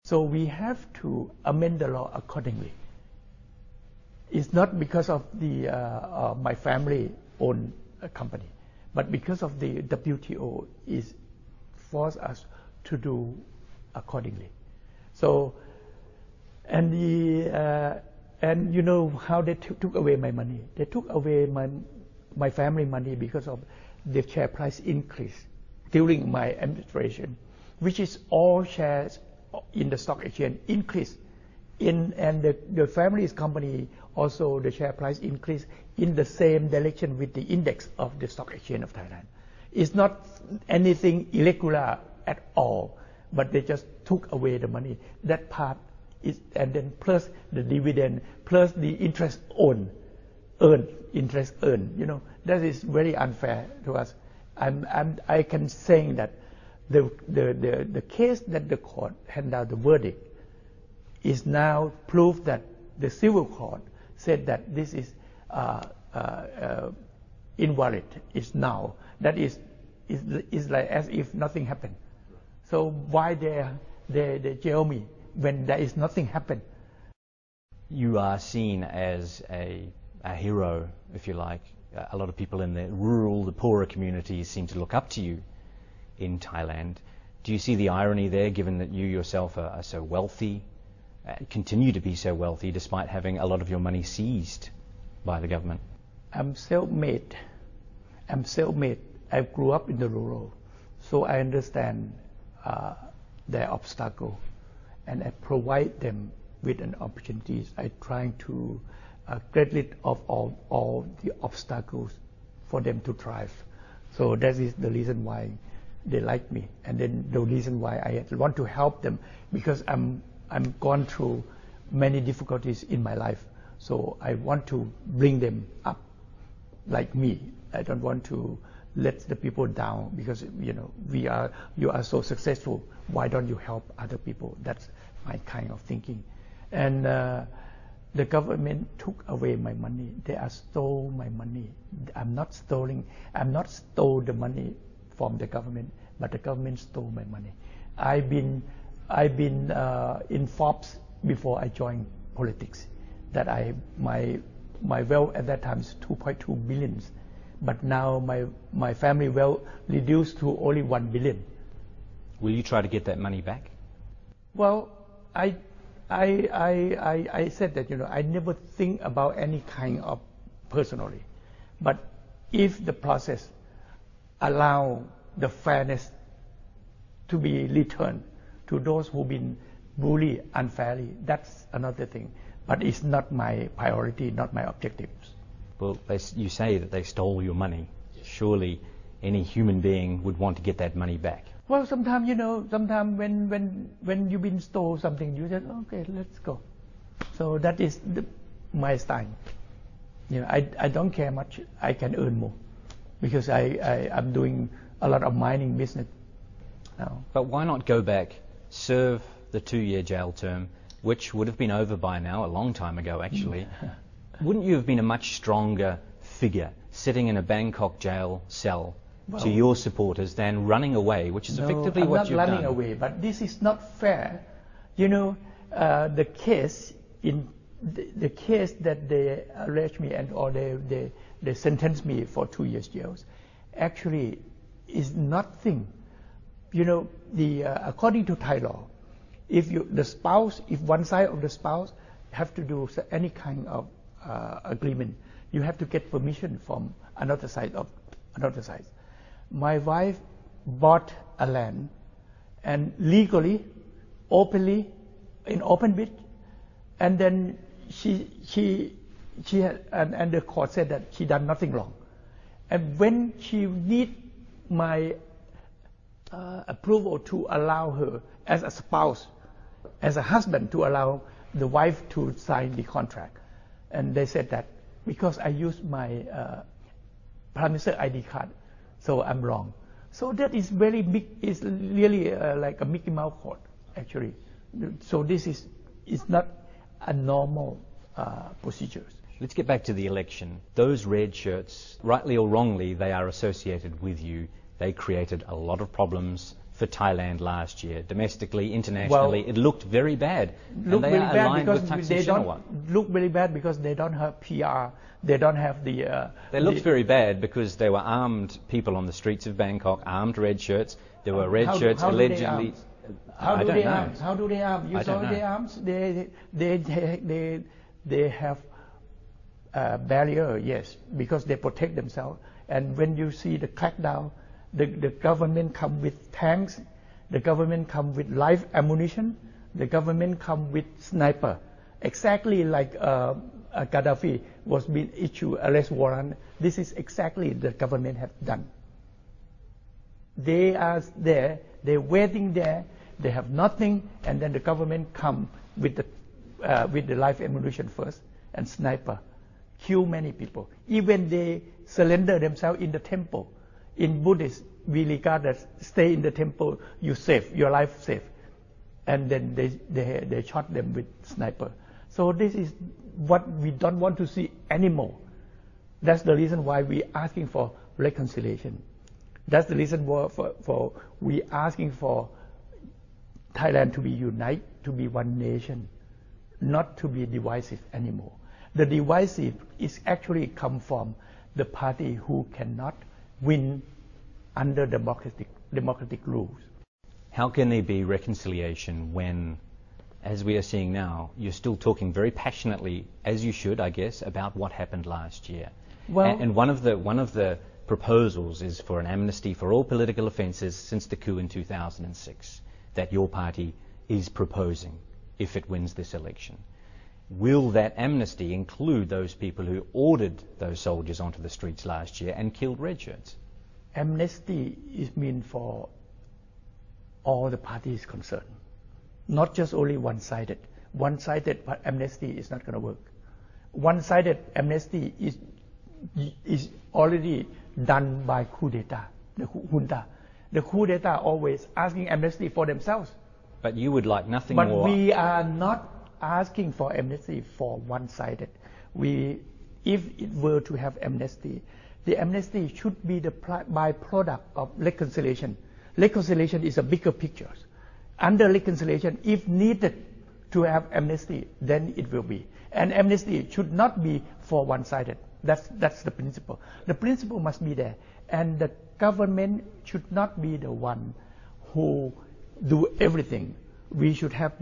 So we have to amend the law accordingly. It's not because of the my family owned a company, but because of the WTO is force us to do accordingly. So, and you know how they took away my money. They took away my family money because of the share price increase during my administration, which is all shares in the stock exchange increase. And the family's company also the share price increase in the same direction with the index of the stock exchange of Thailand. It's not anything irregular at all, but they just took away the money. That part is, and then plus the dividend, plus the interest interest earned. You know, that is very unfair to us. I can say that the case that the court handed down the verdict is now proof that the civil court said that this is invalid. It's now that is like as if nothing happened. So why they jail me when there is nothing happened? You are seen as a hero, if you like. A lot of people in the rural, the poorer communities seem to look up to you in Thailand. Do you see the irony there, given that you yourself are so wealthy, continue to be so wealthy, despite having a lot of your money seized by the government? I'm self-made. I grew up in the rural, so I understand their obstacle, and I provide them with an opportunities. I try to get rid of all the obstacles for them to thrive. So that is the reason why they like me, and then the reason why I want to help them, because I'm gone through many difficulties in my life. So I want to bring them up like me. I don't want to let the people down, because you know you are so successful. Why don't you help other people? That's my kind of thinking. And the government took away my money. They stole my money. I'm not stealing. I'm not stole the money from the government, but the government stole my money. I've been in Forbes before I joined politics. That my wealth at that time is 2.2 billion, but now my family wealth reduced to only 1 billion. Will you try to get that money back? Well, I said that I never think about any kind of personally, but if the process allow the fairness to be returned to those who've been bullied unfairly, that's another thing. But it's not my priority, not my objectives. Well, you say that they stole your money. Surely any human being would want to get that money back. Well, sometimes, sometimes when you've been stole something, you say, okay, let's go. So that is my style. I don't care much. I can earn more because I'm doing a lot of mining business now. But why not go back, serve the 2-year jail term, which would have been over by now, a long time ago actually. Wouldn't you have been a much stronger figure sitting in a Bangkok jail cell to your supporters than running away, which is effectively what you've done? I'm not running away, but this is not fair. The case that they arrest me or they sentence me for 2 years jail actually is nothing. According to Thai law, if one side of the spouse have to do any kind of agreement, you have to get permission from another side. My wife bought a land, and legally, openly, in open bid, and then she had, and the court said that she done nothing wrong. And when she need my approval to allow her as a spouse, as a husband, to allow the wife to sign the contract, and they said that because I used my Prime Minister ID card, so I'm wrong. So that is very big. It's really like a Mickey Mouse court, actually. So this is not a normal procedure. Let's get back to the election. Those red shirts, rightly or wrongly, they are associated with you. They created a lot of problems for Thailand last year, domestically, internationally? It looked very bad. Look and they very are bad aligned with because Thaksin they Shinawatra. don't look very bad because they don't have PR. They don't have the. They looked very bad because there were armed people on the streets of Bangkok, armed red shirts. There were red shirts allegedly. How do they know. arms? How do they arm? You saw the arms? They have a barrier, yes, because they protect themselves. And when you see the crackdown, the government come with tanks, the government come with live ammunition, the government come with sniper, exactly like Gaddafi was being issued arrest warrant. This is exactly the government have done. They are there, they're waiting there, they have nothing, and then the government come with the live ammunition first and sniper, kill many people. Even they surrender themselves in the temple. In Buddhist, we regard that stay in the temple, you safe, your life safe, and then they shot them with sniper. So this is what we don't want to see anymore. That's the reason why we're asking for reconciliation. That's the reason for we asking for Thailand to be united, to be one nation, not to be divisive anymore. The divisive is actually come from the party who cannot win under democratic rules. How can there be reconciliation when, as we are seeing now, you're still talking very passionately, as you should, I guess, about what happened last year? Well, and one of the proposals is for an amnesty for all political offences since the coup in 2006 that your party is proposing if it wins this election. Will that amnesty include those people who ordered those soldiers onto the streets last year and killed red shirts? Amnesty is meant for all the parties concerned, not just only one-sided. One-sided amnesty is not going to work. One-sided amnesty is already done by coup d'etat, the junta. The coup d'etat always asking amnesty for themselves. But you would like nothing but more. But we are not asking for amnesty for one-sided. If it were to have amnesty, the amnesty should be the byproduct of reconciliation. Reconciliation is a bigger picture. Under reconciliation, if needed to have amnesty, then it will be. And amnesty should not be for one-sided. That's the principle. The principle must be there. And the government should not be the one who do everything. We should have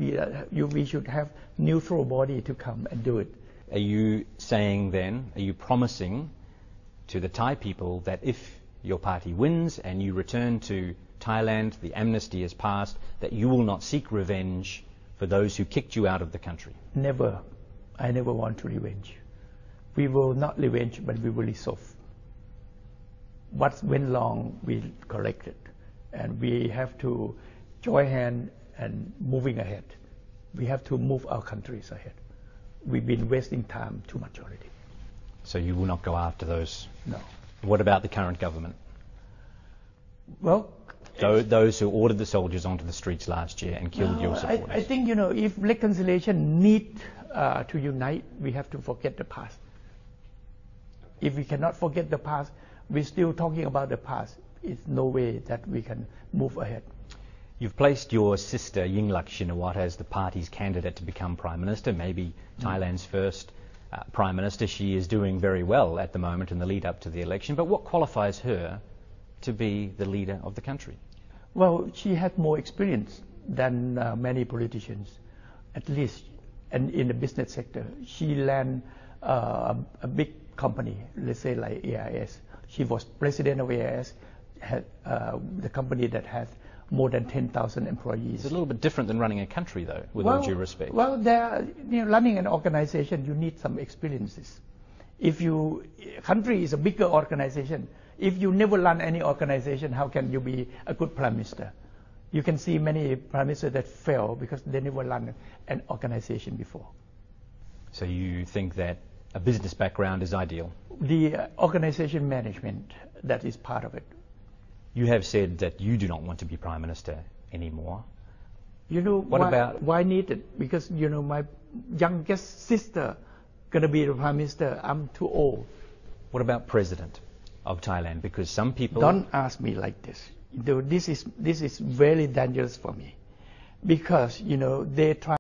neutral body to come and do it. Are you saying then, are you promising to the Thai people that if your party wins and you return to Thailand, the amnesty is passed, that you will not seek revenge for those who kicked you out of the country? Never. I never want to revenge. We will not revenge, but we will resolve. What went wrong, we correct it. And we have to join hands and moving ahead. We have to move our countries ahead. We've been wasting time too much already. So you will not go after those? No. What about the current government? Well, those who ordered the soldiers onto the streets last year and killed your supporters. I think, if reconciliation need to unite, we have to forget the past. If we cannot forget the past, we're still talking about the past. It's no way that we can move ahead. You've placed your sister Yingluck Shinawatra as the party's candidate to become Prime Minister, maybe Thailand's first Prime Minister. She is doing very well at the moment in the lead up to the election, but what qualifies her to be the leader of the country? Well, she has more experience than many politicians, at least, and in the business sector. She ran a big company, let's say like AIS. She was president of AIS, the company that has more than 10,000 employees. It's a little bit different than running a country, though, with all due respect. Well, running an organization, you need some experiences. Country is a bigger organization. If you never run any organization, how can you be a good prime minister? You can see many prime ministers that fail because they never run an organization before. So you think that a business background is ideal? The organization management, that is part of it. You have said that you do not want to be Prime Minister anymore. Why need it? Because, my youngest sister going to be the Prime Minister. I'm too old. What about President of Thailand? Because some people... Don't ask me like this. this is very dangerous for me, because they try